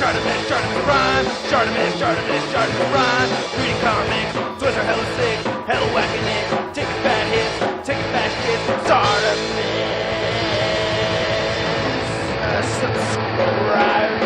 Chartemis Prime, Chartemis Prime. Reading comics, toys are hella sick, hella whacking it, taking bad hits, taking bad shit. Chartemis, subscribe.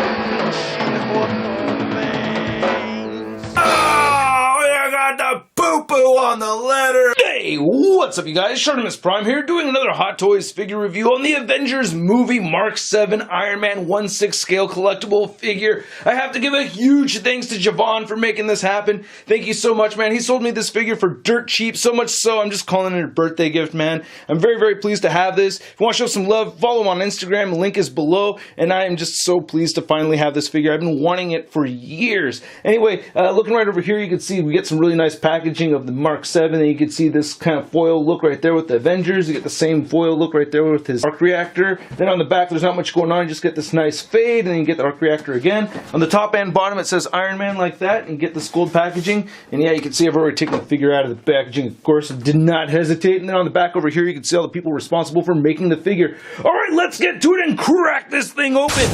Oh, I got the poo-poo on the letter. Hey, what's up you guys? Chartemis Prime here, doing another Hot Toys figure review on the Avengers movie Mark VII Iron Man 1/6 scale collectible figure. I have to give a huge thanks to Javon for making this happen. Thank you so much, man. He sold me this figure for dirt cheap, so much so I'm just calling it a birthday gift, man. I'm very, very pleased to have this. If you want to show some love, follow him on Instagram. The link is below, and I am just so pleased to finally have this figure. I've been wanting it for years. Anyway, looking right over here, you can see we get some really nice packaging of the Mark VII, and you can see this kind of foil look right there with the Avengers. You get the same foil look right there with his arc reactor. Then on the back, there's not much going on. You just get this nice fade, and then you get the arc reactor again. On the top and bottom, it says Iron Man like that, and you get this gold packaging. And yeah, you can see I've already taken the figure out of the packaging. Of course, I did not hesitate. And then on the back over here, you can see all the people responsible for making the figure. All right, let's get to it and crack this thing open.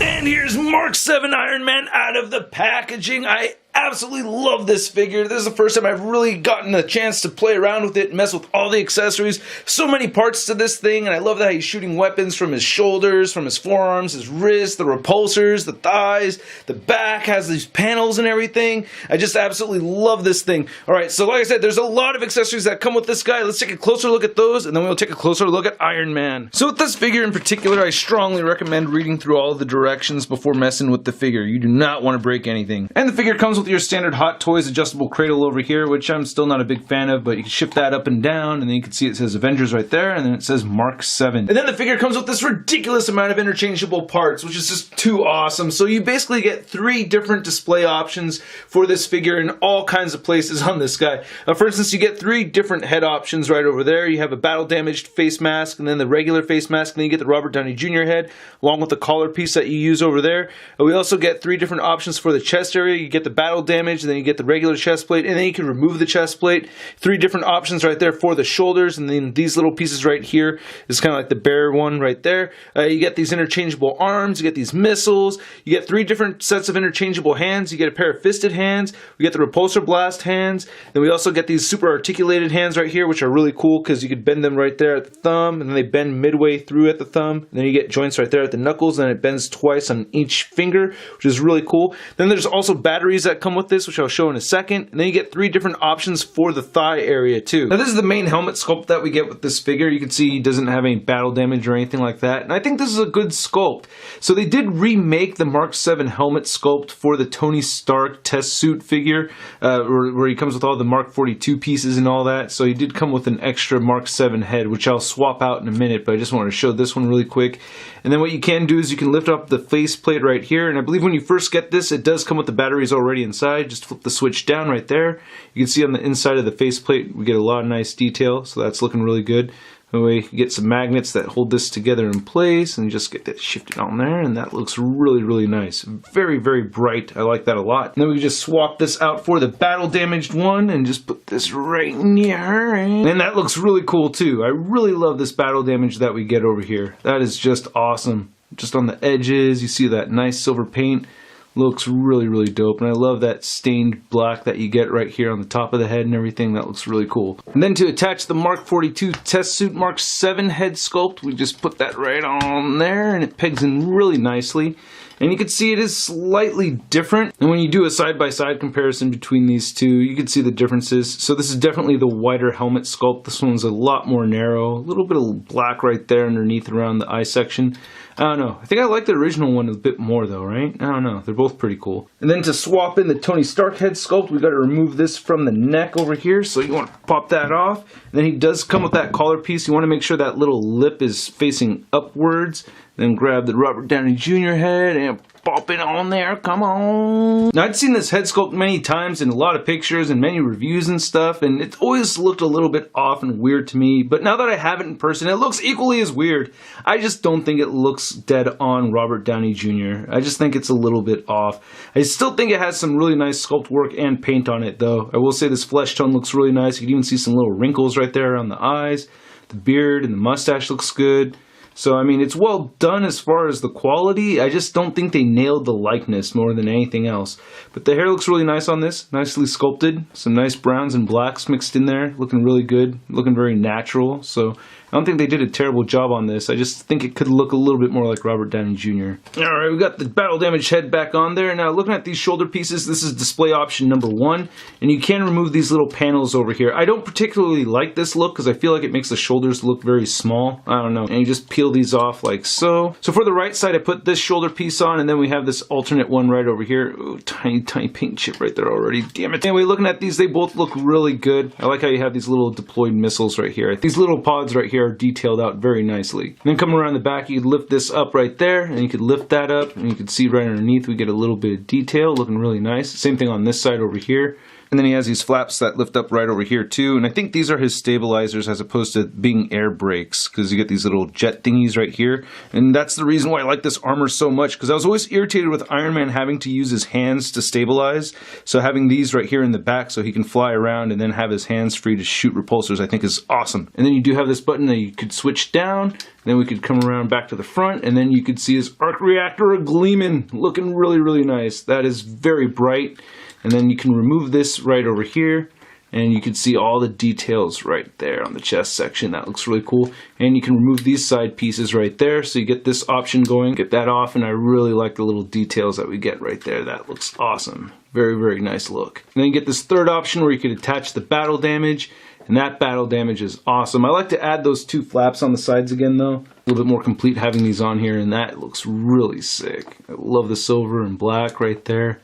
And here's Mark VII Iron Man out of the packaging. I absolutely love this figure. This is the first time I've really gotten a chance to play around with it, mess with all the accessories. So many parts to this thing, and I love that he's shooting weapons from his shoulders, from his forearms, his wrists, the repulsors, the thighs, the back has these panels and everything. I just absolutely love this thing. Alright, so like I said, there's a lot of accessories that come with this guy. Let's take a closer look at those, and then we'll take a closer look at Iron Man. So with this figure in particular, I strongly recommend reading through all of the directions before messing with the figure. You do not want to break anything. And the figure comes with your standard Hot Toys adjustable cradle over here, which I'm still not a big fan of, but you can shift that up and down, and then you can see it says Avengers right there, and then it says Mark VII. And then the figure comes with this ridiculous amount of interchangeable parts, which is just too awesome. So you basically get 3 different display options for this figure in all kinds of places on this guy. For instance, you get 3 different head options right over there. You have a battle damaged face mask, and then the regular face mask, and then you get the Robert Downey Jr. head, along with the collar piece that you use over there. We also get 3 different options for the chest area. You get the battle damage, and then you get the regular chest plate, and then you can remove the chest plate. 3 different options right there for the shoulders, and then these little pieces right here is kind of like the bare one right there. You get these interchangeable arms, you get these missiles, you get 3 different sets of interchangeable hands, you get a pair of fisted hands, we get the repulsor blast hands, then we also get these super articulated hands right here, which are really cool because you could bend them right there at the thumb, and then they bend midway through at the thumb, and then you get joints right there at the knuckles, and it bends twice on each finger, which is really cool. Then there's also batteries that come with this, which I'll show in a second, and then you get 3 different options for the thigh area too. Now this is the main helmet sculpt that we get with this figure. You can see he doesn't have any battle damage or anything like that, and I think this is a good sculpt. So they did remake the Mark VII helmet sculpt for the Tony Stark test suit figure, where he comes with all the Mark 42 pieces and all that, so he did come with an extra Mark VII head, which I'll swap out in a minute, but I just wanted to show this one really quick. And then what you can do is you can lift up the faceplate right here, and I believe when you first get this, it does come with the batteries already inside. Just flip the switch down right there. You can see on the inside of the faceplate we get a lot of nice detail, so that's looking really good. Anyway, you get some magnets that hold this together in place, and you just get that shifted on there, and that looks really, really nice. Very, very bright. I like that a lot. And then we just swap this out for the battle damaged one, and just put this right in here, and that looks really cool too. I really love this battle damage that we get over here. That is just awesome. Just on the edges, you see that nice silver paint. Looks really, really dope, and I love that stained black that you get right here on the top of the head and everything. That looks really cool. And then to attach the Mark 42 test suit Mark VII head sculpt, we just put that right on there, and it pegs in really nicely. And you can see it is slightly different. And when you do a side-by-side comparison between these two, you can see the differences. So this is definitely the wider helmet sculpt. This one's a lot more narrow. A little bit of black right there underneath around the eye section. I don't know. I think I like the original one a bit more though, right? I don't know. They're both pretty cool. And then to swap in the Tony Stark head sculpt, we got to remove this from the neck over here. So you want to pop that off. And then he does come with that collar piece. You want to make sure that little lip is facing upwards. Then grab the Robert Downey Jr. head and pop it on there. Come on. Now, I'd seen this head sculpt many times in a lot of pictures and many reviews and stuff, and it's always looked a little bit off and weird to me. But now that I have it in person, it looks equally as weird. I just don't think it looks dead on Robert Downey Jr. I just think it's a little bit off. I still think it has some really nice sculpt work and paint on it, though. I will say this flesh tone looks really nice. You can even see some little wrinkles right there around the eyes. The beard and the mustache looks good. So, I mean, it's well done as far as the quality. I just don't think they nailed the likeness more than anything else. But the hair looks really nice on this. Nicely sculpted. Some nice browns and blacks mixed in there. Looking really good. Looking very natural. So, I don't think they did a terrible job on this. I just think it could look a little bit more like Robert Downey Jr. Alright, we got the battle damage head back on there. Now, looking at these shoulder pieces, this is display option number 1. And you can remove these little panels over here. I don't particularly like this look because I feel like it makes the shoulders look very small. I don't know. And you just peel these off like so. So for the right side, I put this shoulder piece on, and then we have this alternate one right over here. Ooh, tiny paint chip right there already. Damn it. Anyway, looking at these, they both look really good. I like how you have these little deployed missiles right here. These little pods right here are detailed out very nicely. And then coming around the back, you could lift this up right there, and you could lift that up, and you can see right underneath we get a little bit of detail, looking really nice. Same thing on this side over here. And then he has these flaps that lift up right over here too. And I think these are his stabilizers as opposed to being air brakes, because you get these little jet thingies right here. And that's the reason why I like this armor so much, because I was always irritated with Iron Man having to use his hands to stabilize. So having these right here in the back so he can fly around and then have his hands free to shoot repulsors, I think is awesome. And then you do have this button that you could switch down. Then we could come around back to the front, and then you could see his arc reactor gleaming, looking really, really nice. That is very bright. And then you can remove this right over here, and you can see all the details right there on the chest section. That looks really cool. And you can remove these side pieces right there, so you get this option going, get that off, and I really like the little details that we get right there. That looks awesome. Very, very nice look. And then you get this third option where you can attach the battle damage, and that battle damage is awesome. I like to add those two flaps on the sides again though. A little bit more complete having these on here, and that looks really sick. I love the silver and black right there.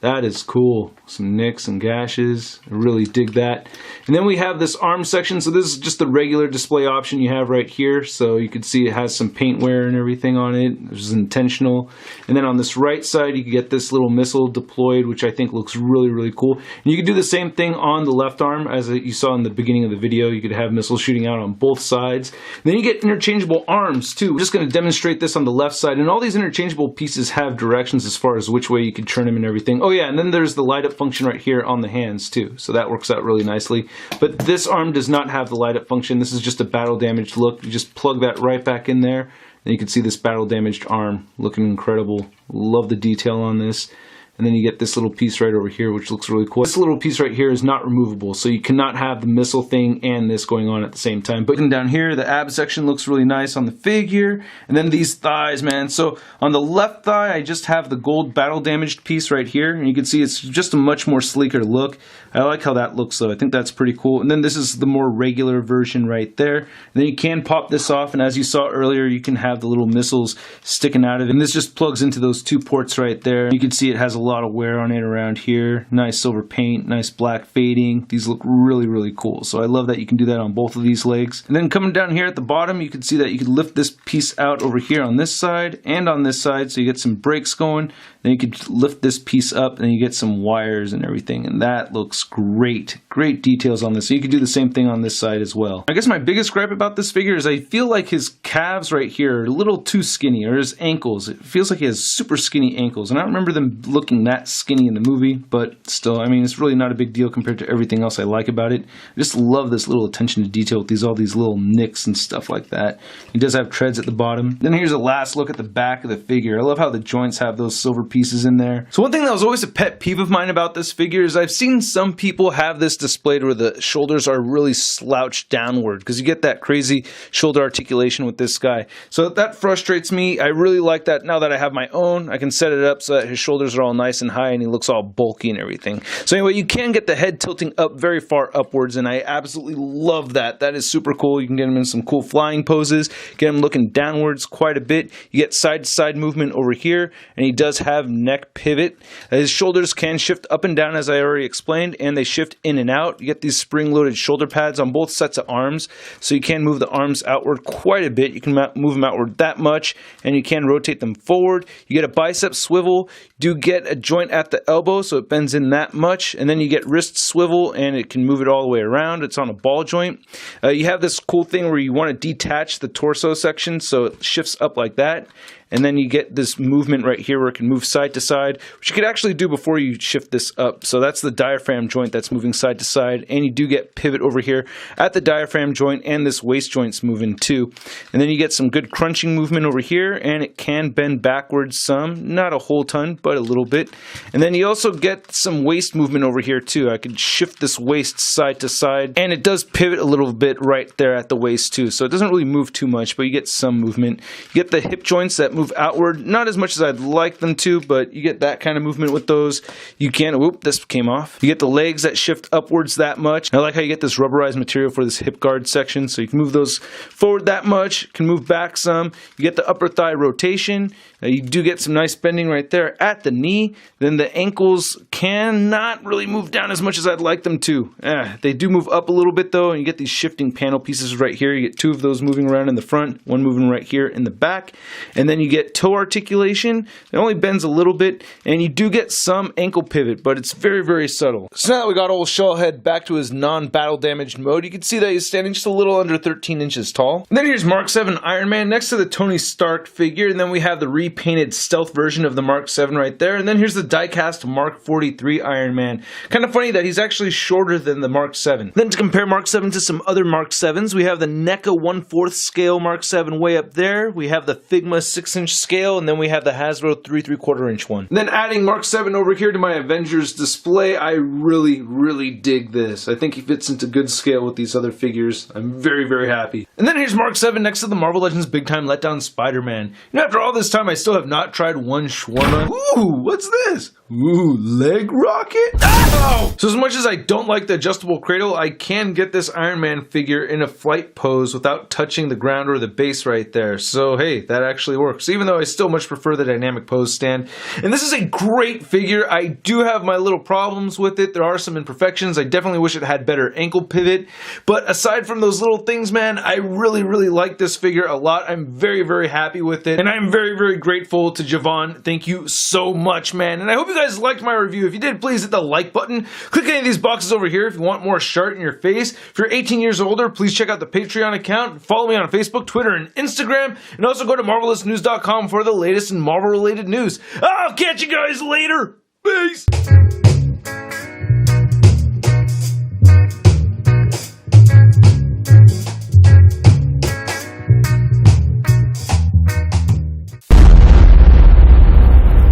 That is cool. Some nicks and gashes. I really dig that. And then we have this arm section. So this is just the regular display option you have right here. So you can see it has some paint wear and everything on it. This is intentional. And then on this right side, you can get this little missile deployed, which I think looks really, really cool. And you can do the same thing on the left arm as you saw in the beginning of the video. You could have missiles shooting out on both sides. And then you get interchangeable arms too. I'm just going to demonstrate this on the left side. And all these interchangeable pieces have directions as far as which way you can turn them and everything. Oh yeah, and then there's the light up function right here on the hands too, so that works out really nicely. But this arm does not have the light up function. This is just a battle damaged look. You just plug that right back in there, and you can see this battle damaged arm looking incredible. Love the detail on this. And then you get this little piece right over here, which looks really cool. This little piece right here is not removable, so you cannot have the missile thing and this going on at the same time. But down here, the ab section looks really nice on the figure. And then these thighs, man. So on the left thigh, I just have the gold battle damaged piece right here. And you can see it's just a much more sleeker look. I like how that looks though. I think that's pretty cool. And then this is the more regular version right there. And then you can pop this off, and as you saw earlier, you can have the little missiles sticking out of it. And this just plugs into those two ports right there. You can see it has a lot of wear on it around here. Nice silver paint, nice black fading. These look really, really cool. So I love that you can do that on both of these legs. And then coming down here at the bottom, you can see that you can lift this piece out over here on this side and on this side, so you get some brakes going. Then you could lift this piece up, and you get some wires and everything, and that looks great. Great details on this. So you could do the same thing on this side as well. I guess my biggest gripe about this figure is I feel like his calves right here are a little too skinny, or his ankles. It feels like he has super skinny ankles, and I don't remember them looking that skinny in the movie, but still, I mean, it's really not a big deal compared to everything else I like about it. I just love this little attention to detail with all these little nicks and stuff like that. He does have treads at the bottom. Then here's a last look at the back of the figure. I love how the joints have those silver pieces in there. So one thing that was always a pet peeve of mine about this figure is I've seen some people have this displayed where the shoulders are really slouched downward, because you get that crazy shoulder articulation with this guy. So that frustrates me. I really like that now that I have my own. I can set it up so that his shoulders are all nice and high and he looks all bulky and everything. So anyway, you can get the head tilting up very far upwards, and I absolutely love that. That is super cool. You can get him in some cool flying poses, get him looking downwards quite a bit. You get side to side movement over here, and he does have neck pivot. His shoulders can shift up and down, as I already explained, and they shift in and out. You get these spring-loaded shoulder pads on both sets of arms, so you can move the arms outward quite a bit. You can move them outward that much, and you can rotate them forward. You get a bicep swivel. You do get a joint at the elbow, so it bends in that much, and then you get wrist swivel, and it can move it all the way around. It's on a ball joint. You have this cool thing where you want to detach the torso section, so it shifts up like that. and then you get this movement right here where it can move side to side, which you could actually do before you shift this up. So that's the diaphragm joint that's moving side to side, and you do get pivot over here at the diaphragm joint, and this waist joint's moving too. And then you get some good crunching movement over here, and it can bend backwards some, not a whole ton, but a little bit. And then you also get some waist movement over here too. I could shift this waist side to side, and it does pivot a little bit right there at the waist too. So it doesn't really move too much, but you get some movement. You get the hip joints that move outward, not as much as I'd like them to, but you get that kind of movement with those. You can, whoop, this came off. You get the legs that shift upwards that much. I like how you get this rubberized material for this hip guard section, so you can move those forward that much, can move back some. You get the upper thigh rotation. You do get some nice bending right there at the knee. Then the ankles cannot really move down as much as I'd like them to. They do move up a little bit though, and you get these shifting panel pieces right here. You get two of those moving around in the front, one moving right here in the back. And then you get toe articulation. It only bends a little bit, and you do get some ankle pivot, but it's very, very subtle. So now that we got old Shellhead back to his non-battle damaged mode, you can see that he's standing just a little under 13 inches tall. And then here's Mark VII Iron Man next to the Tony Stark figure, and then we have the repainted stealth version of the Mark VII right there, and then here's the die-cast Mark 43 Iron Man. Kind of funny that he's actually shorter than the Mark VII. Then to compare Mark VII to some other Mark VIIs, we have the NECA 1/4 scale Mark VII way up there, we have the Figma 6-inch scale, and then we have the Hasbro 3 3/4 inch one. And then adding Mark VII over here to my Avengers display, I really, really dig this. I think he fits into good scale with these other figures. I'm very, very happy. And then here's Mark VII next to the Marvel Legends Big Time Letdown Spider-Man. You know, after all this time, I still have not tried one shawarma. Ooh, what's this? Ooh, leg rocket? Ow! So as much as I don't like the adjustable cradle, I can get this Iron Man figure in a flight pose without touching the ground or the base right there. So hey, that actually works, even though I still much prefer the dynamic pose stand. And this is a great figure. I do have my little problems with it. There are some imperfections. I definitely wish it had better ankle pivot. But aside from those little things, man, I really, really like this figure a lot. I'm very, very happy with it. And I'm very, very grateful to Javon. Thank you so much, man. And I hope you guys liked my review. If you did, please hit the like button. Click any of these boxes over here if you want more shirt in your face. If you're 18 years older, please check out the Patreon account. Follow me on Facebook, Twitter, and Instagram. And also go to MarvelousNews.com for the latest in Marvel-related news. I'll catch you guys later. Peace.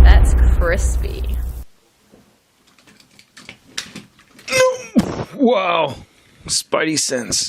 That's crispy. Wow. Spidey sense.